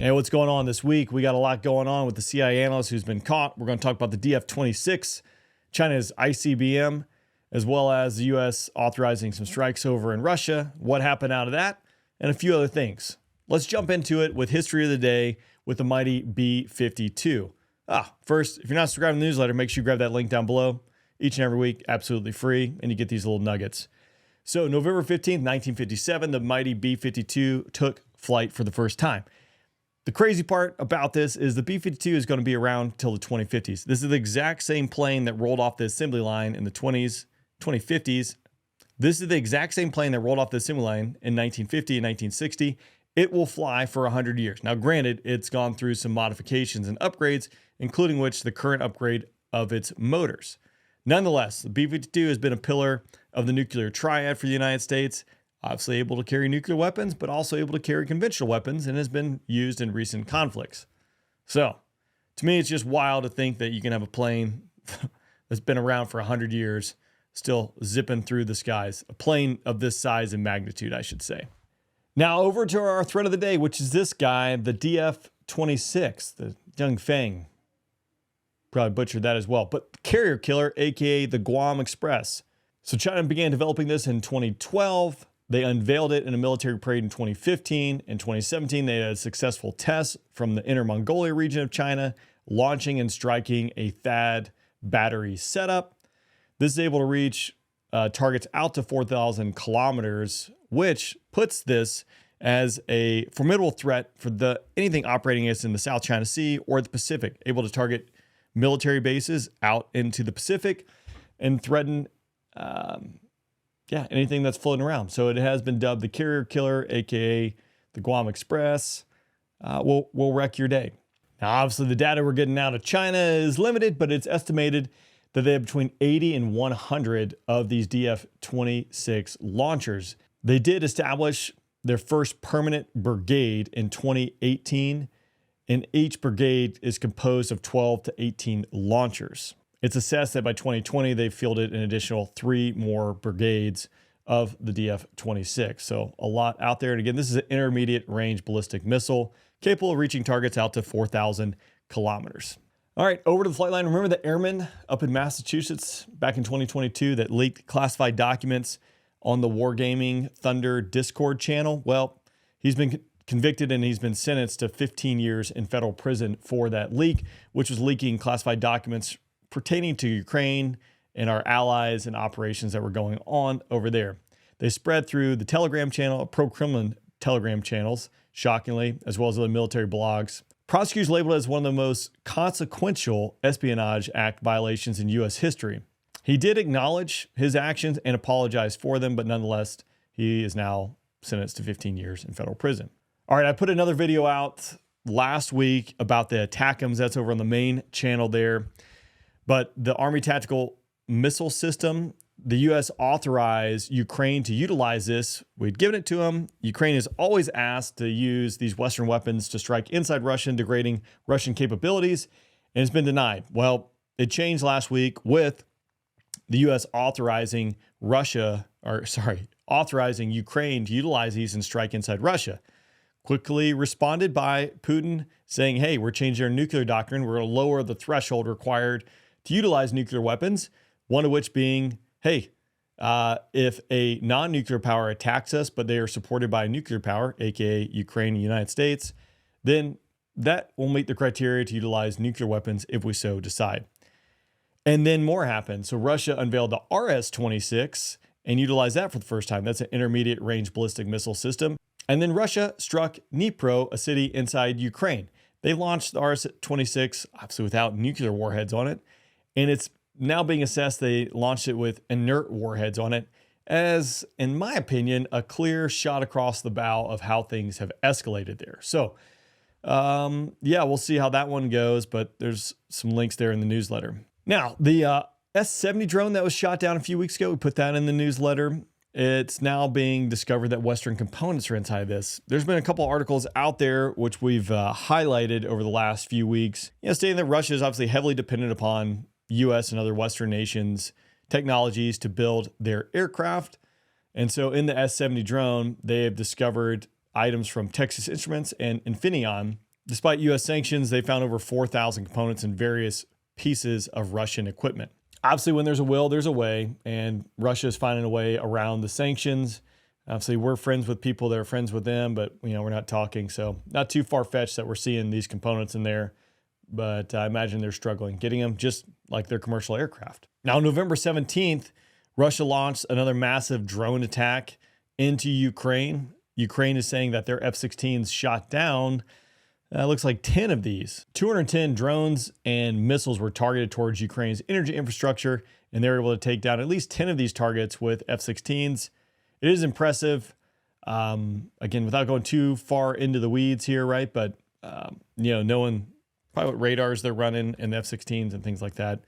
Hey, what's going on this week? We got a lot going on with the CIA analyst who's been caught. We're going to talk about the DF-26, China's ICBM, as well as the U.S. authorizing some strikes over in Russia, what happened out of that, and a few other things. Let's jump into it with history of the day with the mighty B-52. First, if you're not subscribed to the newsletter, make sure you grab that link down below. Each and every week, absolutely free, and you get these little nuggets. So November 15th, 1957, the mighty B-52 took flight for the first time. The crazy part about this is the B-52 is going to be around till the 2050s. This is the exact same plane that rolled off the assembly line in the 2050s. This is the exact same plane that rolled off the assembly line in 1950 and 1960. It will fly for 100 years. Now, granted, it's gone through some modifications and upgrades, including which the current upgrade of its motors. Nonetheless, the B-52 has been a pillar of the nuclear triad for the United States, obviously able to carry nuclear weapons, but also able to carry conventional weapons and has been used in recent conflicts. So, to me, it's just wild to think that you can have a plane that's been around for 100 years still zipping through the skies. A plane of this size and magnitude, I should say. Now, over to our threat of the day, which is this guy, the DF-26, the Young Feng. Probably butchered that as well. But carrier killer, aka the Guam Express. So China began developing this in 2012. They unveiled it in a military parade in 2015. In 2017, they had a successful test from the Inner Mongolia region of China, launching and striking a THAAD battery setup. This is able to reach targets out to 4,000 kilometers, which puts this as a formidable threat for anything operating against in the South China Sea or the Pacific, able to target military bases out into the Pacific and threaten anything that's floating around. So it has been dubbed the carrier killer, aka the Guam Express. Will wreck your day. Now, obviously, the data we're getting out of China is limited, but it's estimated that they have between 80 and 100 of these DF-26 launchers. They did establish their first permanent brigade in 2018, and each brigade is composed of 12 to 18 launchers. It's assessed that by 2020, they've fielded an additional 3 more brigades of the DF-26. So a lot out there. And again, this is an intermediate range ballistic missile capable of reaching targets out to 4,000 kilometers. All right, over to the flight line. Remember the airman up in Massachusetts back in 2022 that leaked classified documents on the Wargaming Thunder Discord channel? Well, he's been convicted and he's been sentenced to 15 years in federal prison for that leak, which was leaking classified documents pertaining to Ukraine and our allies and operations that were going on over there. They spread through the Telegram channel, pro-Kremlin Telegram channels, shockingly, as well as other military blogs. Prosecutors labeled it as one of the most consequential Espionage Act violations in U.S. history. He did acknowledge his actions and apologize for them, but nonetheless, he is now sentenced to 15 years in federal prison. All right, I put another video out last week about the ATACMS. That's over on the main channel there. But the Army Tactical Missile System, the U.S. authorized Ukraine to utilize this. We'd given it to them. Ukraine is always asked to use these Western weapons to strike inside Russia, degrading Russian capabilities, and it's been denied. Well, it changed last week with the U.S. authorizing Ukraine to utilize these and strike inside Russia. Quickly responded by Putin saying, hey, we're changing our nuclear doctrine. We're going to lower the threshold required to utilize nuclear weapons, one of which being, hey, if a non-nuclear power attacks us, but they are supported by a nuclear power, aka Ukraine and the United States, then that will meet the criteria to utilize nuclear weapons if we so decide. And then more happened. So Russia unveiled the RS-26 and utilized that for the first time. That's an intermediate range ballistic missile system. And then Russia struck Dnipro, a city inside Ukraine. They launched the RS-26, obviously without nuclear warheads on it. And it's now being assessed, they launched it with inert warheads on it as, in my opinion, a clear shot across the bow of how things have escalated there. So, we'll see how that one goes, but there's some links there in the newsletter. Now, the S-70 drone that was shot down a few weeks ago, we put that in the newsletter. It's now being discovered that Western components are inside this. There's been a couple articles out there which we've highlighted over the last few weeks, stating that Russia is obviously heavily dependent upon U.S. and other Western nations' technologies to build their aircraft. And so in the S-70 drone, they have discovered items from Texas Instruments and Infineon Despite U.S. sanctions, they found over 4,000 components in various pieces of Russian equipment. Obviously, when there's a will, there's a way, and Russia is finding a way around the sanctions. Obviously, we're friends with people that are friends with them, but we're not talking, so not too far-fetched that we're seeing these components in there. But I imagine they're struggling getting them, just like their commercial aircraft. Now, November 17th, Russia launched another massive drone attack into Ukraine. Ukraine is saying that their F-16s shot down, looks like 10 of these. 210 drones and missiles were targeted towards Ukraine's energy infrastructure, and they were able to take down at least 10 of these targets with F-16s. It is impressive. Again, without going too far into the weeds here, right? But, knowing probably what radars they're running and the F-16s and things like that,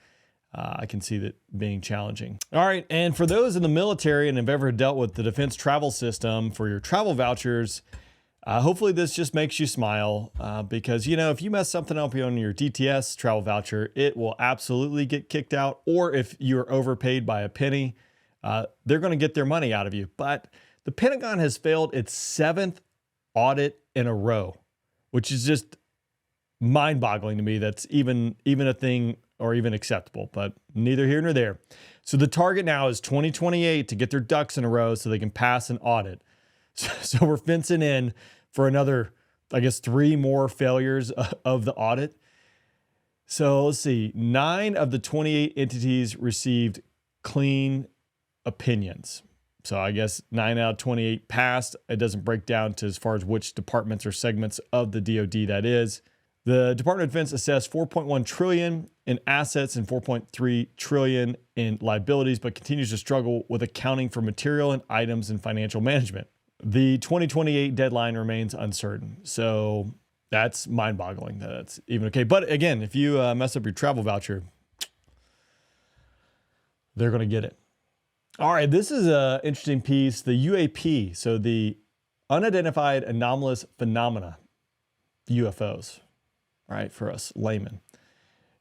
I can see that being challenging. All right, and for those in the military and have ever dealt with the defense travel system for your travel vouchers, hopefully this just makes you smile because, if you mess something up on your DTS travel voucher, it will absolutely get kicked out. Or if you're overpaid by a penny, they're going to get their money out of you. But the Pentagon has failed its 7th audit in a row, which is just mind-boggling to me. That's even a thing or even acceptable, but neither here nor there. So the target now is 2028 to get their ducks in a row so they can pass an audit. So we're fencing in for another, 3 more failures of the audit. So let's see, 9 of the 28 entities received clean opinions. So I guess 9 out of 28 passed. It doesn't break down to as far as which departments or segments of the DoD that is. The Department of Defense assessed $4.1 trillion in assets and $4.3 trillion in liabilities, but continues to struggle with accounting for material and items and financial management. The 2028 deadline remains uncertain. So that's mind-boggling that that's even okay. But again, if you mess up your travel voucher, they're going to get it. All right, this is an interesting piece. The UAP, so the Unidentified Anomalous Phenomena, UFOs, right, for us laymen,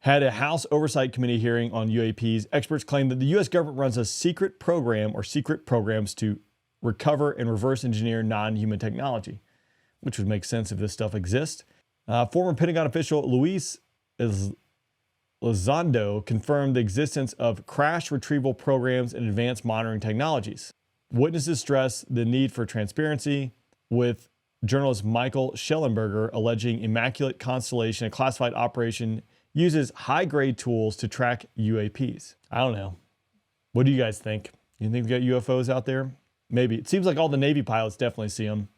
had a House Oversight Committee hearing on UAPs. Experts claim that the U.S. government runs a secret program or secret programs to recover and reverse engineer non-human technology, which would make sense if this stuff exists. Former Pentagon official Luis Elizondo confirmed the existence of crash retrieval programs and advanced monitoring technologies. Witnesses stress the need for transparency, with journalist Michael Schellenberger alleging Immaculate Constellation, a classified operation, uses high-grade tools to track UAPs. I don't know. What do you guys think? You think we got UFOs out there? Maybe. It seems like all the Navy pilots definitely see them.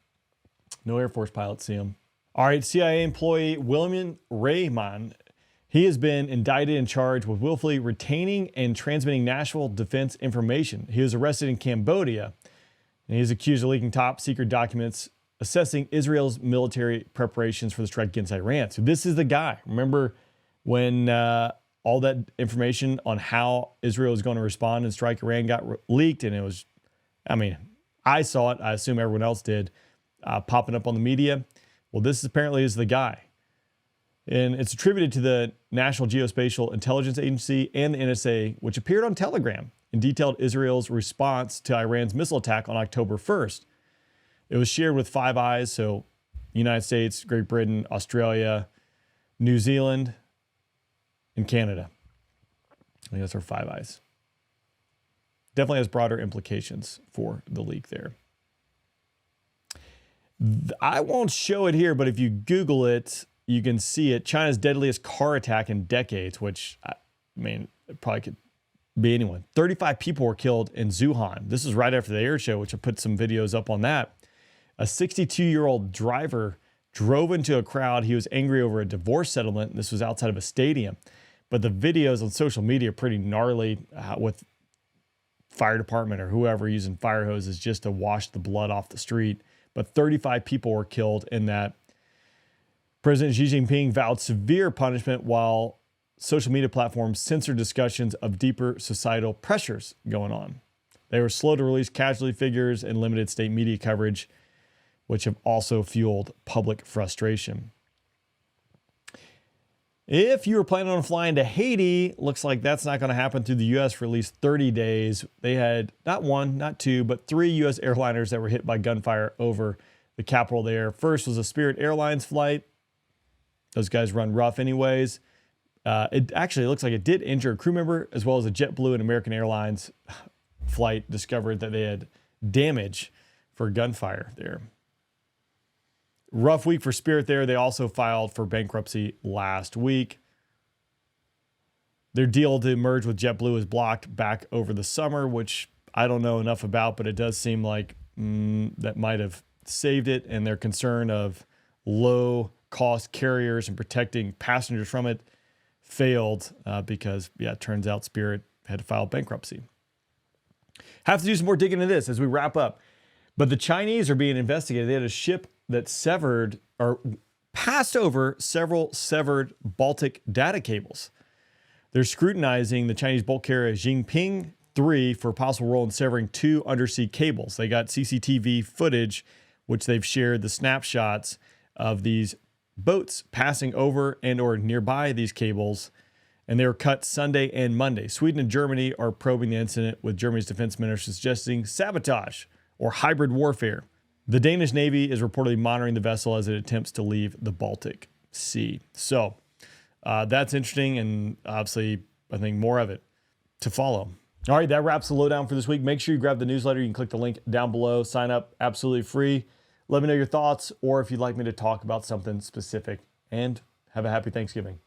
No Air Force pilots see them. All right, CIA employee William Raymond, he has been indicted and charged with willfully retaining and transmitting national defense information. He was arrested in Cambodia, and he is accused of leaking top secret documents assessing Israel's military preparations for the strike against Iran. So this is the guy. Remember when all that information on how Israel was going to respond and strike Iran got leaked, and it was, I saw it. I assume everyone else did, popping up on the media. Well, this apparently is the guy. And it's attributed to the National Geospatial Intelligence Agency and the NSA, which appeared on Telegram and detailed Israel's response to Iran's missile attack on October 1st. It was shared with Five Eyes, so United States, Great Britain, Australia, New Zealand, and Canada. I think that's our Five Eyes. Definitely has broader implications for the leak there. I won't show it here, but if you Google it, you can see it. China's deadliest car attack in decades, which, it probably could be anyone. 35 people were killed in Wuhan. This is right after the air show, which I put some videos up on that. A 62-year-old driver drove into a crowd. He was angry over a divorce settlement. This was outside of a stadium. But the videos on social media are pretty gnarly with fire department or whoever using fire hoses just to wash the blood off the street. But 35 people were killed in that. President Xi Jinping vowed severe punishment while social media platforms censored discussions of deeper societal pressures going on. They were slow to release casualty figures and limited state media coverage, which have also fueled public frustration. If you were planning on flying to Haiti, looks like that's not going to happen through the U.S. for at least 30 days. They had not one, not two, but 3 U.S. airliners that were hit by gunfire over the capital there. First was a Spirit Airlines flight. Those guys run rough anyways. It actually looks like it did injure a crew member, as well as a JetBlue and American Airlines flight discovered that they had damage for gunfire there. Rough week for Spirit there. They also filed for bankruptcy last week. Their deal to merge with JetBlue was blocked back over the summer, which I don't know enough about, but it does seem like that might have saved it. And their concern of low-cost carriers and protecting passengers from it failed because, it turns out Spirit had to file bankruptcy. Have to do some more digging into this as we wrap up. But the Chinese are being investigated. They had a ship that severed or passed over several severed Baltic data cables. They're scrutinizing the Chinese bulk carrier Jinping 3 for a possible role in severing 2 undersea cables. They got CCTV footage, which they've shared the snapshots of these boats passing over and or nearby these cables, and they were cut Sunday and Monday. Sweden and Germany are probing the incident, with Germany's defense minister suggesting sabotage or hybrid warfare. The Danish Navy is reportedly monitoring the vessel as it attempts to leave the Baltic Sea. So that's interesting, and obviously I think more of it to follow. All right, that wraps the lowdown for this week. Make sure you grab the newsletter. You can click the link down below. Sign up absolutely free. Let me know your thoughts, or if you'd like me to talk about something specific. And have a happy Thanksgiving.